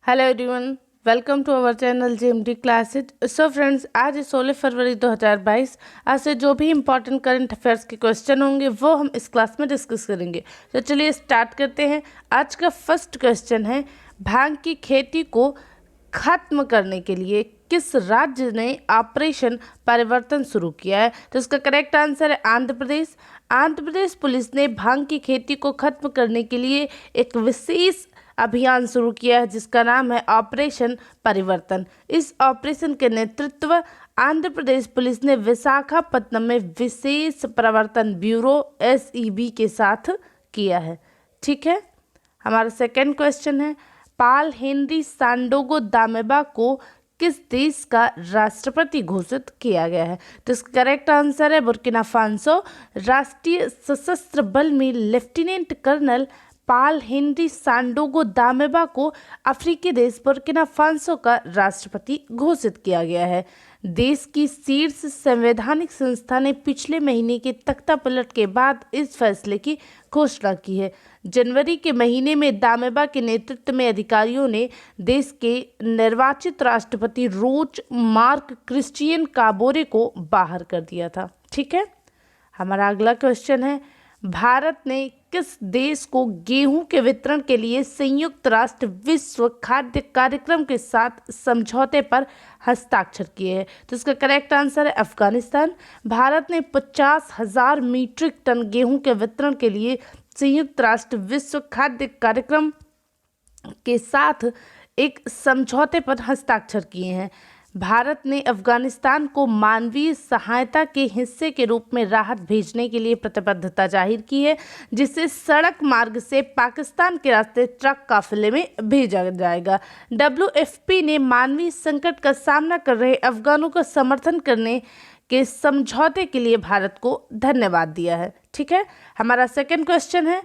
Hello everyone, welcome to our channel JMD classes. So friends, आज 16 फरवरी 2022 आज से जो भी इम्पोर्टेंट करंट अफेयर्स के क्वेश्चन होंगे वो हम इस क्लास में डिस्कस करेंगे। तो चलिए स्टार्ट करते हैं। आज का फर्स्ट क्वेश्चन है, भांग की खेती को खत्म करने के लिए किस राज्य ने ऑपरेशन परिवर्तन शुरू किया है? तो इसका करेक्ट आंसर है आंध्र प्रदेश। आंध्र प्रदेश पुलिस ने भांग की खेती को खत्म करने के लिए एक विशेष अभियान शुरू किया है जिसका नाम है ऑपरेशन परिवर्तन। इस ऑपरेशन के नेतृत्व आंध्र प्रदेश पुलिस ने विशाखापत्तनम में विशेष प्रवर्तन ब्यूरो SEB के साथ किया है। ठीक है, हमारा सेकंड क्वेश्चन है, पाल हेनरी सांडोगो दामेबा को किस देश का राष्ट्रपति घोषित किया गया है? तो इसका करेक्ट आंसर है बुर्किना फासो। राष्ट्रीय सशस्त्र बल में लेफ्टिनेंट कर्नल पाल हेनरी सांडोगो दामेबा को अफ्रीकी देश बुर्किना फासो का राष्ट्रपति घोषित किया गया है। देश की शीर्ष संवैधानिक संस्था ने पिछले महीने के तख्तापलट के बाद इस फैसले की घोषणा की है। जनवरी के महीने में दामेबा के नेतृत्व में अधिकारियों ने देश के निर्वाचित राष्ट्रपति रोच मार्क क्रिश्चियन काबोरे को बाहर कर दिया था। ठीक है, हमारा अगला क्वेश्चन है, भारत ने किस देश को गेहूं के वितरण के लिए संयुक्त राष्ट्र विश्व खाद्य कार्यक्रम के साथ समझौते पर हस्ताक्षर किए हैं? तो इसका करेक्ट आंसर है अफगानिस्तान। भारत ने 50,000 मीट्रिक टन गेहूं के वितरण के लिए संयुक्त राष्ट्र विश्व खाद्य कार्यक्रम के साथ एक समझौते पर हस्ताक्षर किए हैं। भारत ने अफगानिस्तान को मानवीय सहायता के हिस्से के रूप में राहत भेजने के लिए प्रतिबद्धता जाहिर की है, जिसे सड़क मार्ग से पाकिस्तान के रास्ते ट्रक काफिले में भेजा जाएगा। WFP ने मानवीय संकट का सामना कर रहे अफगानों का समर्थन करने के समझौते के लिए भारत को धन्यवाद दिया है। ठीक है, हमारा सेकंड क्वेश्चन है,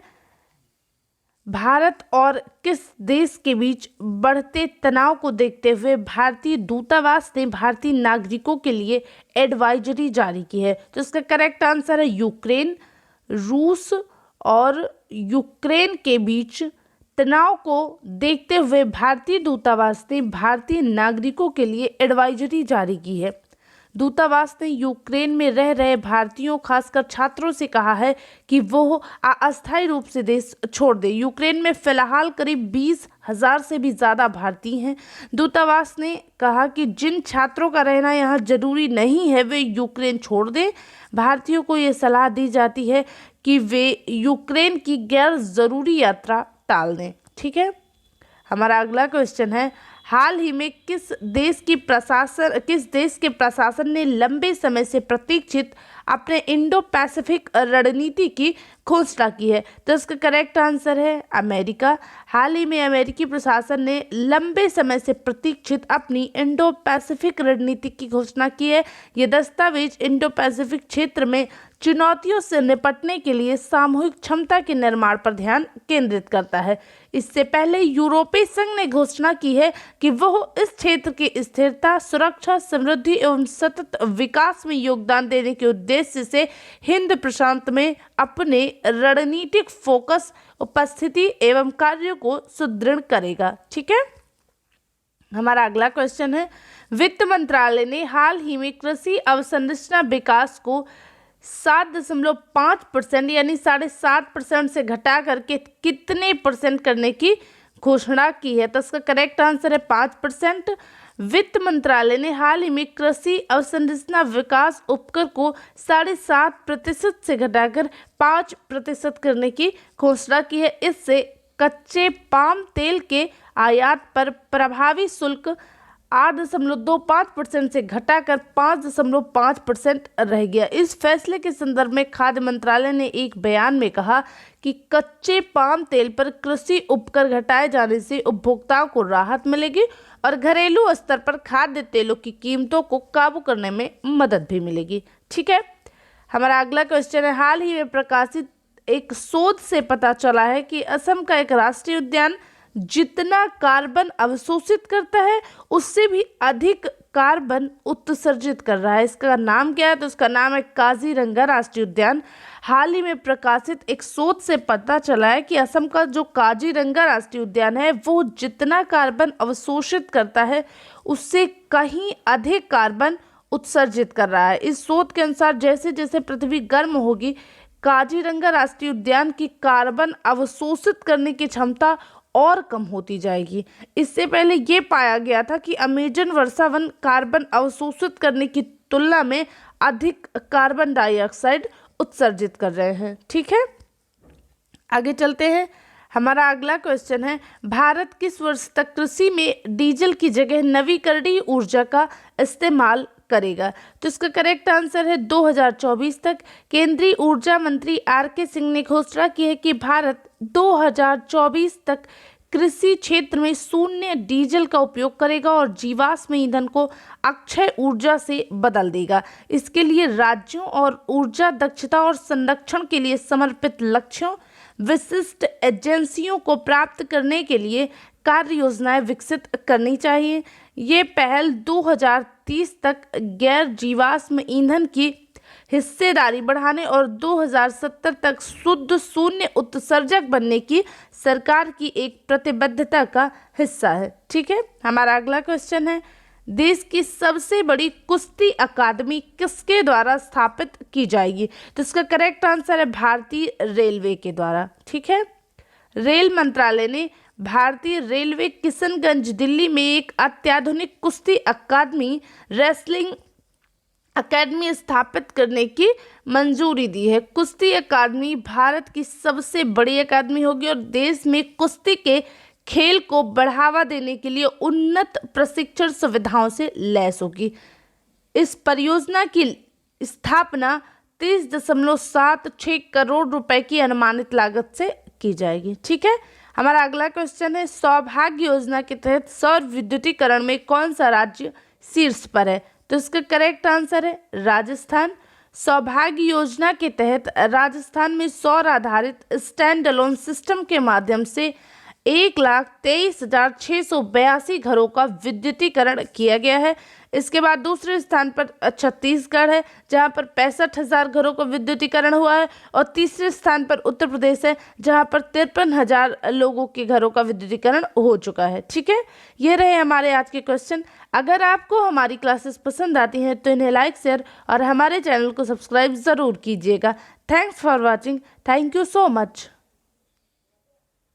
भारत और किस देश के बीच बढ़ते तनाव को देखते हुए भारतीय दूतावास ने भारतीय नागरिकों के लिए एडवाइजरी जारी की है? तो इसका करेक्ट आंसर है यूक्रेन। रूस और यूक्रेन के बीच तनाव को देखते हुए भारतीय दूतावास ने भारतीय नागरिकों के लिए एडवाइजरी जारी की है। दूतावास ने यूक्रेन में रह रहे भारतीयों, खासकर छात्रों से कहा है कि वो अस्थायी रूप से देश छोड़ दें। यूक्रेन में फिलहाल करीब 20,000 से भी ज़्यादा भारतीय हैं। दूतावास ने कहा कि जिन छात्रों का रहना यहाँ जरूरी नहीं है वे यूक्रेन छोड़ दें। भारतीयों को ये सलाह दी जाती है कि वे यूक्रेन की गैर ज़रूरी यात्रा टाल दें। ठीक है, हमारा अगला क्वेश्चन है, हाल ही में किस देश के प्रशासन ने लंबे समय से प्रतीक्षित अपने इंडो पैसिफिक रणनीति की घोषणा की है? तो इसका करेक्ट आंसर है अमेरिका। हाल ही में अमेरिकी प्रशासन ने लंबे समय से प्रतीक्षित अपनी इंडो पैसिफिक रणनीति की घोषणा की है। यह दस्तावेज इंडो पैसिफिक क्षेत्र में चुनौतियों से निपटने के लिए सामूहिक क्षमता के निर्माण पर ध्यान केंद्रित करता है। इससे पहले यूरोपीय संघ ने घोषणा की है कि वह इस क्षेत्र की स्थिरता, सुरक्षा, समृद्धि एवं सतत विकास में योगदान देने के उद्देश्य से हिंद प्रशांत में अपने रणनीतिक फोकस, उपस्थिति एवं कार्यों को सुदृढ़ करेगा। ठीक है, हमारा अगला क्वेश्चन है, वित्त मंत्रालय ने हाल ही में कृषि अवसंरचना विकास को 7.5% यानी 7.5% से घटा करके कितने % करने की घोषणा की है? तो इसका करेक्ट आंसर है 5%। वित्त मंत्रालय ने हाल ही में कृषि अवसंरचना विकास उपकर को 7.5% से घटाकर 5% करने की घोषणा की है। इससे कच्चे पाम तेल के आयात पर प्रभावी शुल्क 8.25% से घटाकर 5.5% रह गया। इस फैसले के संदर्भ में खाद्य मंत्रालय ने एक बयान में कहा कि कच्चे पाम तेल पर कृषि उपकर घटाए जाने से उपभोक्ताओं को राहत मिलेगी और घरेलू स्तर पर खाद्य तेलों की कीमतों को काबू करने में मदद भी मिलेगी। ठीक है, हमारा अगला क्वेश्चन है, हाल ही में प्रकाशित एक शोध से पता चला है कि असम का एक राष्ट्रीय उद्यान जितना कार्बन अवशोषित करता है उससे भी अधिक कार्बन उत्सर्जित कर रहा है। इसका नाम क्या है? तो इसका नाम है काजीरंगा राष्ट्रीय उद्यान। हाल ही में प्रकाशित एक शोध से पता चला है कि असम का जो काजीरंगा राष्ट्रीय उद्यान है वो जितना कार्बन अवशोषित करता है उससे कहीं अधिक कार्बन उत्सर्जित कर रहा है। इस शोध के अनुसार जैसे जैसे पृथ्वी गर्म होगी, काजीरंगा राष्ट्रीय उद्यान की कार्बन अवशोषित करने की क्षमता और कम होती जाएगी। इससे पहले ये पाया गया था कि अमेजन वर्षा वन कार्बन अवशोषित करने की तुलना में अधिक कार्बन डाइऑक्साइड उत्सर्जित कर रहे हैं। ठीक है, आगे चलते हैं। हमारा अगला क्वेश्चन है, भारत किस वर्ष तक कृषि में डीजल की जगह नवीकरणीय ऊर्जा का इस्तेमाल करेगा? तो इसका करेक्ट आंसर है 2024 तक। केंद्रीय ऊर्जा मंत्री आर.के. सिंह ने घोषणा की है कि भारत 2024 तक कृषि क्षेत्र में शून्य डीजल का उपयोग करेगा और जीवाश्म ईंधन को अक्षय ऊर्जा से बदल देगा। इसके लिए राज्यों और ऊर्जा दक्षता और संरक्षण के लिए समर्पित लक्ष्यों, विशिष्ट एजेंसियों को प्राप्त करने के लिए कार्य योजनाएं विकसित करनी चाहिए। ये पहल 2030 तक गैर जीवाश्म ईंधन की हिस्सेदारी बढ़ाने और 2070 तक शुद्ध शून्य उत्सर्जक बनने की सरकार की एक प्रतिबद्धता का हिस्सा है। ठीक है, हमारा अगला क्वेश्चन है, देश की सबसे बड़ी कुश्ती अकादमी किसके द्वारा स्थापित की जाएगी? तो इसका करेक्ट आंसर है भारतीय रेलवे के द्वारा। ठीक है, रेल मंत्रालय ने भारतीय रेलवे किशनगंज दिल्ली में एक अत्याधुनिक कुश्ती अकादमी रेसलिंग अकेडमी स्थापित करने की मंजूरी दी है। कुश्ती अकादमी भारत की सबसे बड़ी अकादमी होगी और देश में कुश्ती के खेल को बढ़ावा देने के लिए उन्नत प्रशिक्षण सुविधाओं से लैस होगी। इस परियोजना की स्थापना 30.76 करोड़ रुपए की अनुमानित लागत से की जाएगी। ठीक है, हमारा अगला क्वेश्चन है, सौभाग्य योजना के तहत सौर विद्युतीकरण में कौन सा राज्य शीर्ष पर है? तो इसका करेक्ट आंसर है राजस्थान। सौभाग्य योजना के तहत राजस्थान में सौर आधारित स्टैंड अलोन सिस्टम के माध्यम से 1,23,682 घरों का विद्युतीकरण किया गया है। इसके बाद दूसरे स्थान पर छत्तीसगढ़ है जहां पर 65,000 घरों का विद्युतीकरण हुआ है और तीसरे स्थान पर उत्तर प्रदेश है जहां पर 53,000 लोगों के घरों का विद्युतीकरण हो चुका है। ठीक है, ये रहे हमारे आज के क्वेश्चन। अगर आपको हमारी क्लासेस पसंद आती हैं तो इन्हें लाइक, शेयर और हमारे चैनल को सब्सक्राइब ज़रूर कीजिएगा। Thanks for watching. Thank you so much.